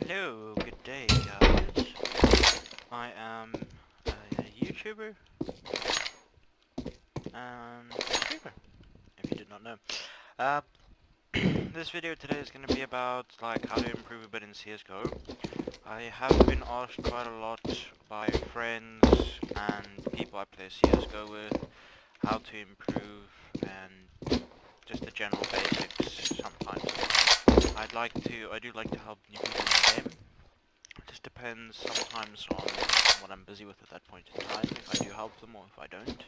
Hello, good day guys. I am a YouTuber and streamer, if you did not know. Uh, this video today is going to be about like how to improve a bit in CSGO. I have been asked quite a lot by friends and people I play CSGO with how to improve and just the general basics sometimes. I do like to help new people in the game. It just depends sometimes on what I'm busy with at that point in time, if I do help them or if I don't.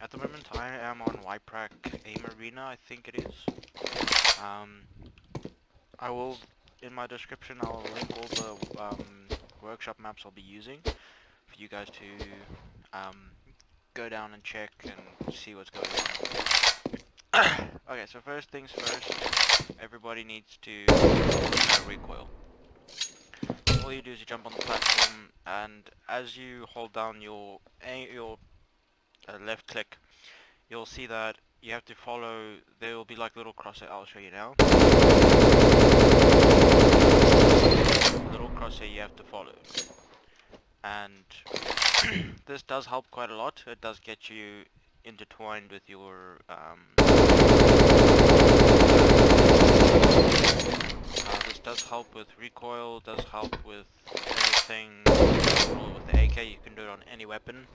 At the moment I am on YPRAC Aim Arena, I think it is. I will, in my description, I'll link all the workshop maps I'll be using for you guys to go down and check and see what's going on. Okay, so first things first, everybody needs to know recoil. All you do is you jump on the platform, and as you hold down your left click, you'll see that you have to follow. There will be like little crosshair. I'll show you now. Little crosshair you have to follow, and this does help quite a lot. It does get you intertwined with your this does help with recoil, does help with everything. With the AK you can do it on any weapon.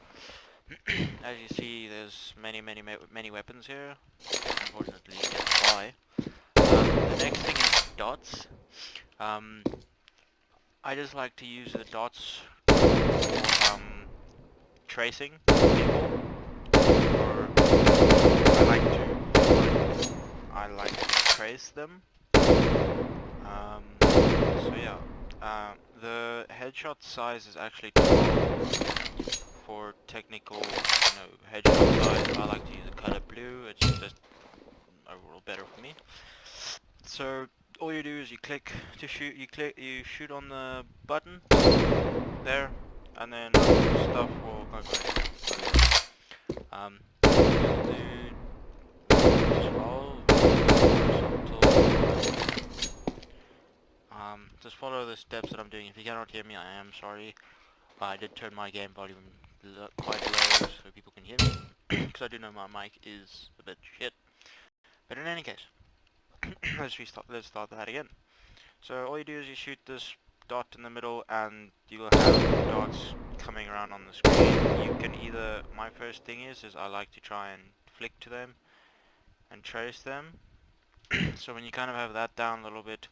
As you see, there's many weapons here. Unfortunately you can't buy. The next thing is dots. I just like to use the dots for tracing people, or I like to trace them. So yeah, the headshot size is actually 12 for technical, headshot size. I like to use a color blue. It's just overall better for me. So all you do is you click to shoot. You shoot on the button there, and then stuff will go great. You'll do just follow the steps that I'm doing. If you cannot hear me, I am sorry. I did turn my game volume quite low so people can hear me, because I do know my mic is a bit shit. But in any case, let's start that again. So all you do is you shoot this dot in the middle, and you'll have dots coming around on the screen. You can either, my first thing is I like to try and flick to them and trace them. So when you kind of have that down a little bit,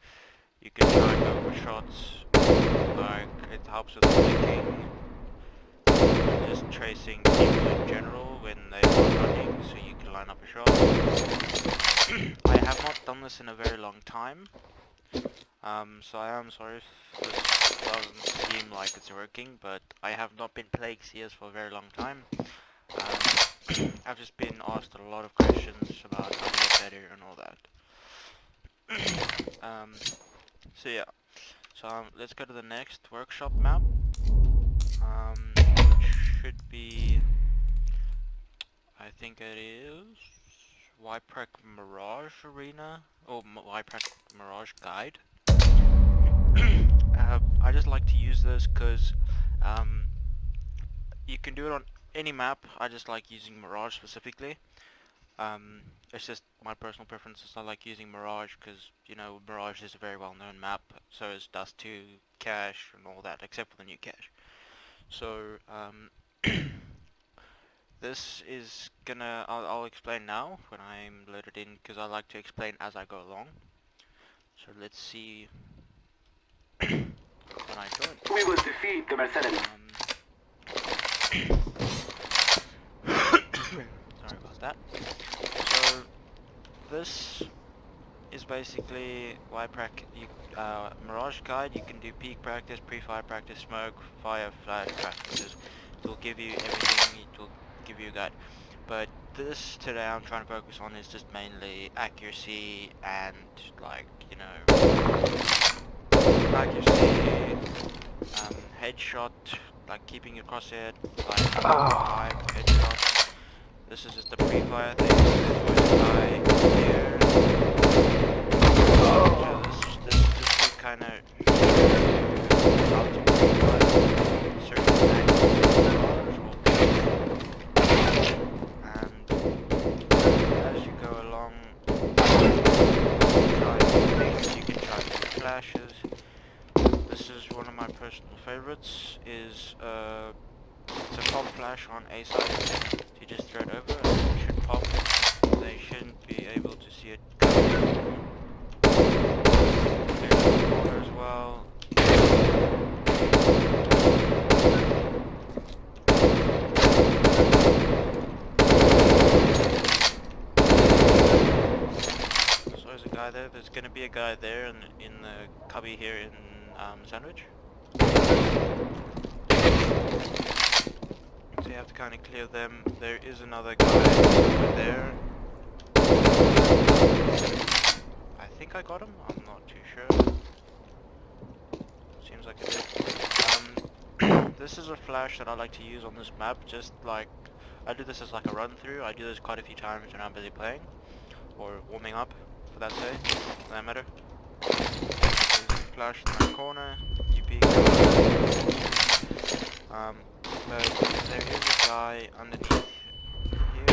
you can try and go for shots. Like, it helps with flicking and just tracing people in general when they are running, so you can line up a shot. I have not done this in a very long time, so I am sorry if this doesn't seem like it's working, but I have not been playing CS for a very long time. I've just been asked a lot of questions about how to get better and all that. So yeah, so let's go to the next workshop map, which should be, I think it is YPRAC Mirage Arena, or YPRAC Mirage Guide. I just like to use this because you can do it on any map. I just like using Mirage specifically. It's just my personal preferences. I like using Mirage because, Mirage is a very well-known map. So is Dust 2, Cache, and all that, except for the new Cache. So, this is gonna, I'll explain now when I'm loaded in, because I like to explain as I go along. So let's see when I join. We will defeat the mercenaries. Sorry about that. So this is basically YPRAC Mirage Guide. You can do peak practice, pre-fire practice, smoke, fire, flash practices. It will give you everything. It will give you a guide. But this today I'm trying to focus on is just mainly accuracy and headshot, like keeping your crosshair like 5 headshots. This is just the pre-fire thing. This is just to kind of how to pre-fire certain angles in the garage or and as you go along, try things. You can try flashes. This is one of my personal favorites. Is it's a pop flash on A side. So you just throw it over and it should pop. They shouldn't be able to see it coming. There's the corner as well. So there's a guy there. There's gonna be a guy there in the cubby here in Sandwich. So you have to kind of clear them. There is another guy over there. I think I got him. I'm not too sure. Seems like it is. This is a flash that I like to use on this map. Just like I do this as like a run through. I do this quite a few times when I'm busy playing or warming up, for that sake. For that matter. There's a flash in that corner. You peek. But there is a guy underneath here.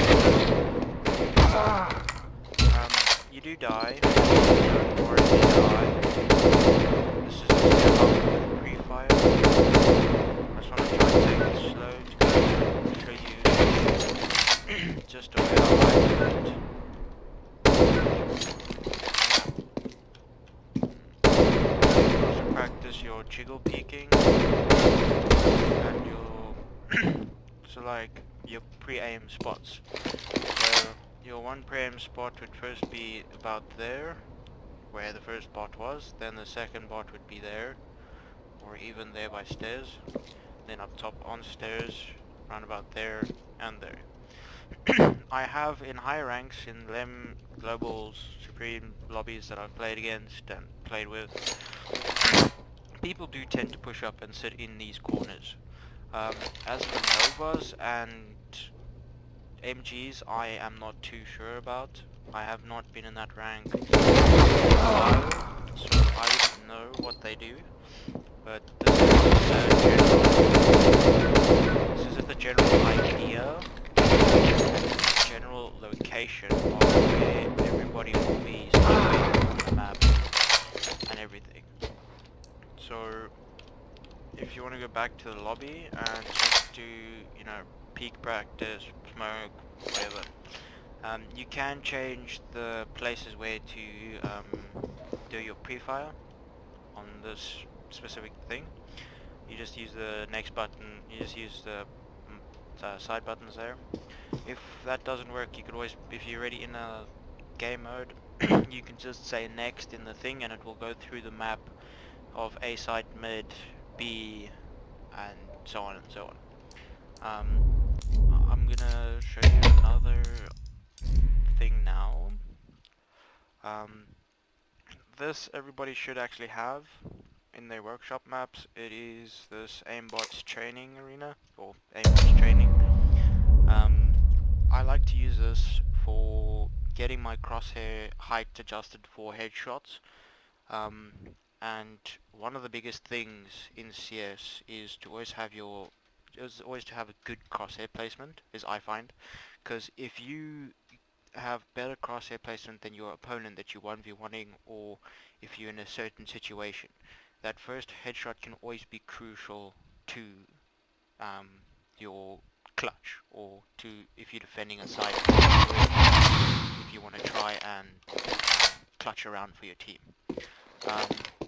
You do die. Don't worry if you die. This is just a bump with pre-fire. I just want to try and take it slow to show you just a way how I do it. Also practice your jiggle peeking and your so like your pre-aim spots. So your one pre-aim spot would first be about there, where the first bot was, then the second bot would be there, or even there by stairs, then up top on stairs, round about there, and there. I have in high ranks, in LEM, Globals, Supreme lobbies that I've played against and played with, people do tend to push up and sit in these corners. As for Novas and MGs, I am not too sure about. I have not been in that rank, so I wouldn't know what they do. But this is the general idea, general location of where everybody will be situated on the map and everything. So if you want to go back to the lobby and just do, you know, peak practice, smoke, whatever, you can change the places where to do your pre-fire on this specific thing. You just use the next button, you just use the side buttons there. If that doesn't work, you could always, if you're already in a game mode, you can just say next in the thing and it will go through the map of A side, mid, B, and so on and so on. I'm gonna show you another thing now. This everybody should actually have in their workshop maps. It is this aimbots training arena, or aimbots training. I like to use this for getting my crosshair height adjusted for headshots. And one of the biggest things in CS is to always have a good crosshair placement, as I find, because if you have better crosshair placement than your opponent that you're 1v1ing, or if you're in a certain situation, that first headshot can always be crucial to your clutch, or to if you're defending a side, if you want to try and clutch around for your team.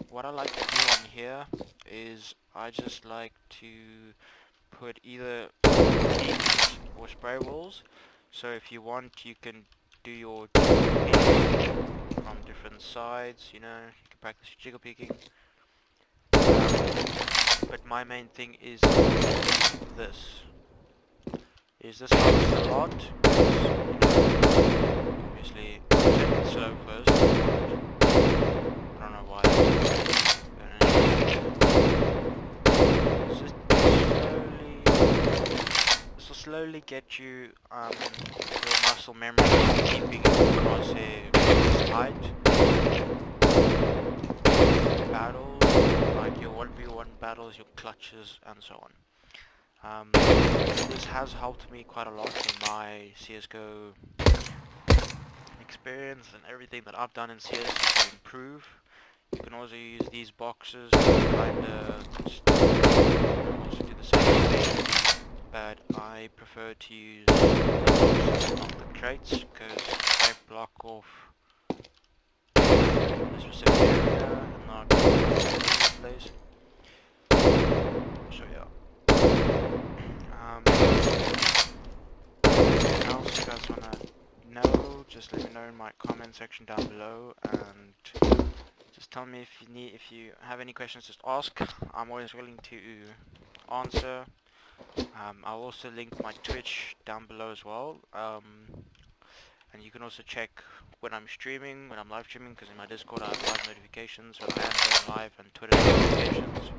What I like to do on here is I just like to put either peaks or spray walls. So if you want, you can do your jiggle peeking from different sides, you know, you can practice your jiggle peeking. But my main thing is this. Helps a lot. Obviously, check it slow first. I don't know why. This will slowly get you your muscle memory keeping the crosshair tight. Battle. battles, your clutches, and so on. This has helped me quite a lot in my CSGO experience and everything that I've done in CS to improve. You can also use these boxes to kinda also do the same thing, but I prefer to use the boxes, not the crates, because they block off a specific area and not all over the place. So yeah. Anything else you guys wanna know, just let me know in my comment section down below, and just tell me if you have any questions, just ask. I'm always willing to answer. I'll also link my Twitch down below as well. And you can also check when I'm streaming, when I'm live streaming, because in my Discord I have live notifications when I am going live, and Twitter notifications.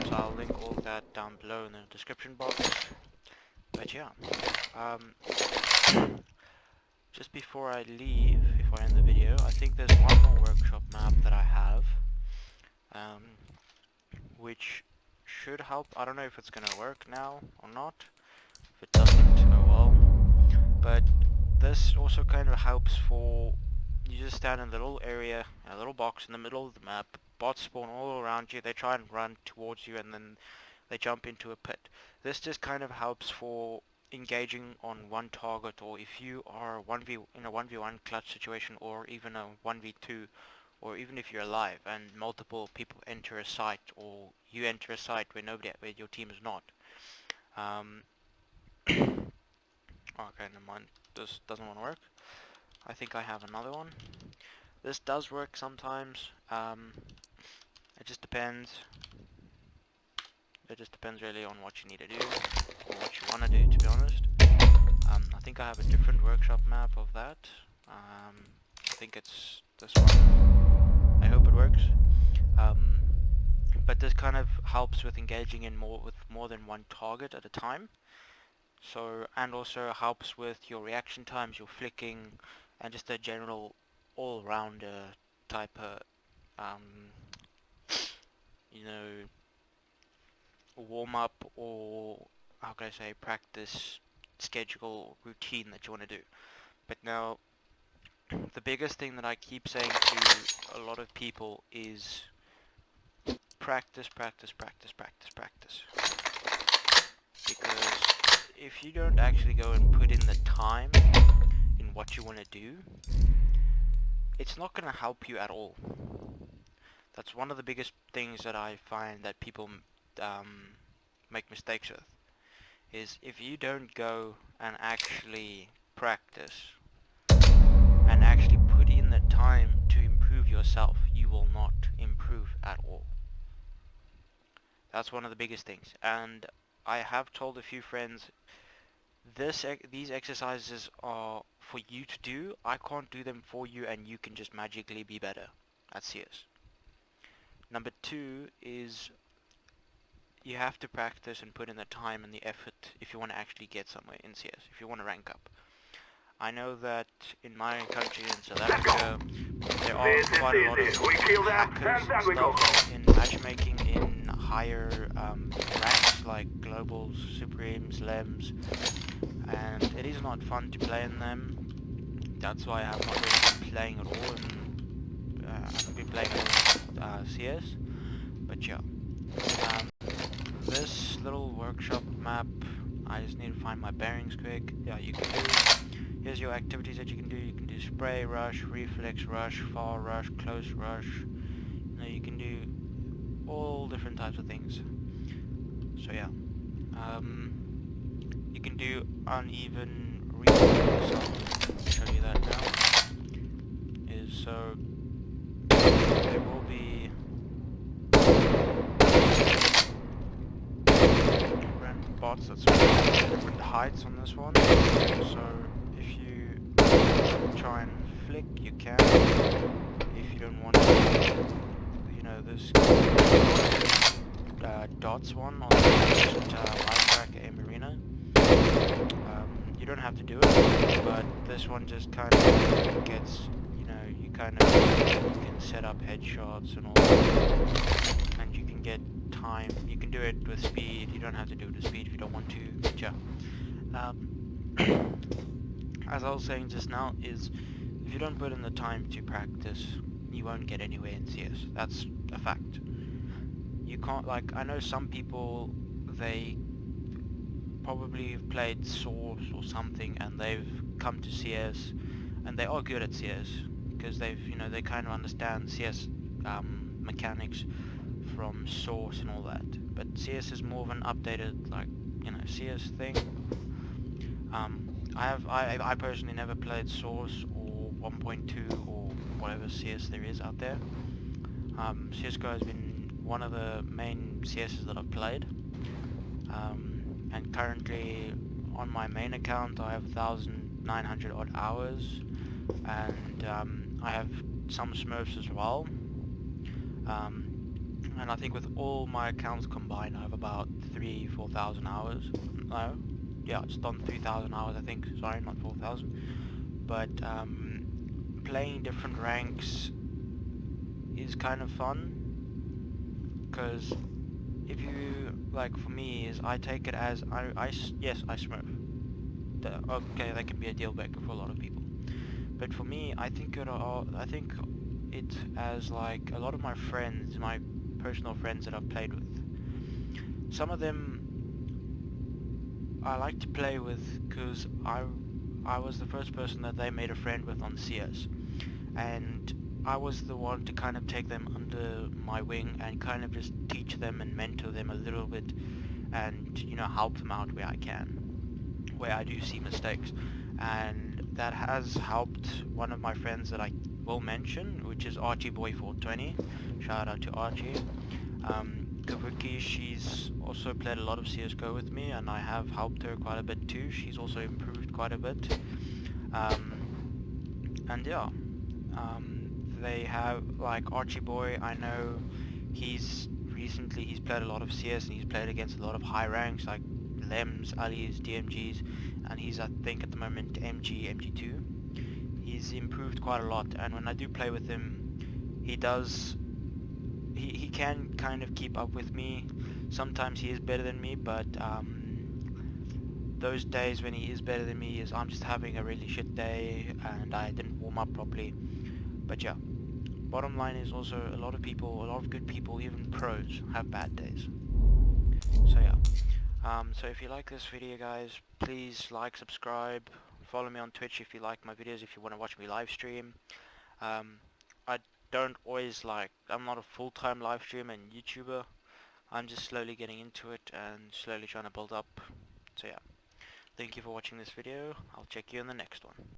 So I'll link all of that down below in the description box. But yeah, just before I leave, before I end the video, I think there's one more workshop map that I have, which should help. I don't know if it's gonna work now or not. If it doesn't, oh well. But this also kind of helps for, you just stand in a little area, a little box in the middle of the map, bots spawn all around you, they try and run towards you, and then they jump into a pit. This just kind of helps for engaging on one target, or if you are in a 1v1 clutch situation, or even a 1v2, or even if you're alive and multiple people enter a site, or you enter a site where your team is not. Okay, never mind. This doesn't want to work. I think I have another one. This does work sometimes. It just depends. It just depends really on what you need to do, or what you want to do, to be honest. I think I have a different workshop map of that. I think it's this one. I hope it works. But this kind of helps with engaging in more than one target at a time. So, and also helps with your reaction times, your flicking, and just a general all-rounder type of, you know, warm-up, or how can I say, practice, schedule, routine that you want to do. But now, the biggest thing that I keep saying to a lot of people is practice, practice, practice, practice, practice. Because if you don't actually go and put in the time in what you want to do, it's not going to help you at all. That's one of the biggest things that I find that people make mistakes with, is if you don't go and actually practice and actually put in the time to improve yourself, you will not improve at all. That's one of the biggest things, and I have told a few friends, these exercises are for you to do. I can't do them for you, and you can just magically be better at CS. Number two is you have to practice and put in the time and the effort if you want to actually get somewhere in CS, if you want to rank up. I know that in my country, in South Africa, there are quite a lot of hackers and stuff in matchmaking in higher ranks like globals, supremes, lems, and it is not fun to play in them. That's why I have not really been playing at all, and I haven't been playing at all CS. But yeah, this little workshop map, I just need to find my bearings quick. Yeah, you can do, here's your activities that you can do. You can do spray rush, reflex rush, far rush, close rush. You know, you can do all different types of things. So yeah, you can do uneven reflex. I'll show you that now. Is so there will be random bots that sort of different heights on this one. So if you try and flick, you can. If you don't want to, you know, this dots one on the live track aim arena. You don't have to do it, but this one just kind of gets, you know, you can set up headshots and all that, and you can get time. You can do it with speed, you don't have to do it with speed if you don't want to, but yeah. As I was saying just now, is if you don't put in the time to practice, you won't get anywhere in CS. That's a fact. You can't, like, I know some people, they probably have played Source or something and they've come to CS and they are good at CS because they've, you know, they kind of understand CS mechanics from Source and all that. But CS is more of an updated, like, you know, CS thing. I personally never played Source or 1.2 or whatever CS there is out there. CSGO has been one of the main CSs that I've played. And currently on my main account I have 1,900 odd hours, and I have some Smurfs as well. And I think with all my accounts combined I have about 4,000 hours. No, yeah, just on 3,000 hours I think, sorry, not 4,000. But playing different ranks is kind of fun, because if you, like, for me, is I take it as, yes, I smurf. Okay, that can be a deal breaker for a lot of people. But for me, I think it as, like, a lot of my friends, my personal friends that I've played with, some of them I like to play with because I was the first person that they made a friend with on CS, and I was the one to kind of take them under my wing and kind of just teach them and mentor them a little bit, and, you know, help them out where I can, where I do see mistakes. And that has helped one of my friends that I will mention, which is Archie Boy 420. Shout out to Archie. Kabuki, she's also played a lot of CSGO with me, and I have helped her quite a bit too. She's also improved quite a bit. And yeah, they have, like, Archie Boy, I know he's played a lot of CS and he's played against a lot of high ranks like Lems, Alis, DMGs, and he's, I think, at the moment MG2. He's improved quite a lot, and when I do play with him, he can kind of keep up with me. Sometimes he is better than me, but those days when he is better than me is I'm just having a really shit day and I didn't warm up properly. But yeah, bottom line is also a lot of good people, even pros, have bad days. So yeah, so if you like this video, guys, please like, subscribe, follow me on Twitch if you like my videos, if you want to watch me live stream. I don't always, like, I'm not a full-time live streamer and YouTuber. I'm just slowly getting into it and slowly trying to build up. So yeah, thank you for watching this video. I'll check you in the next one.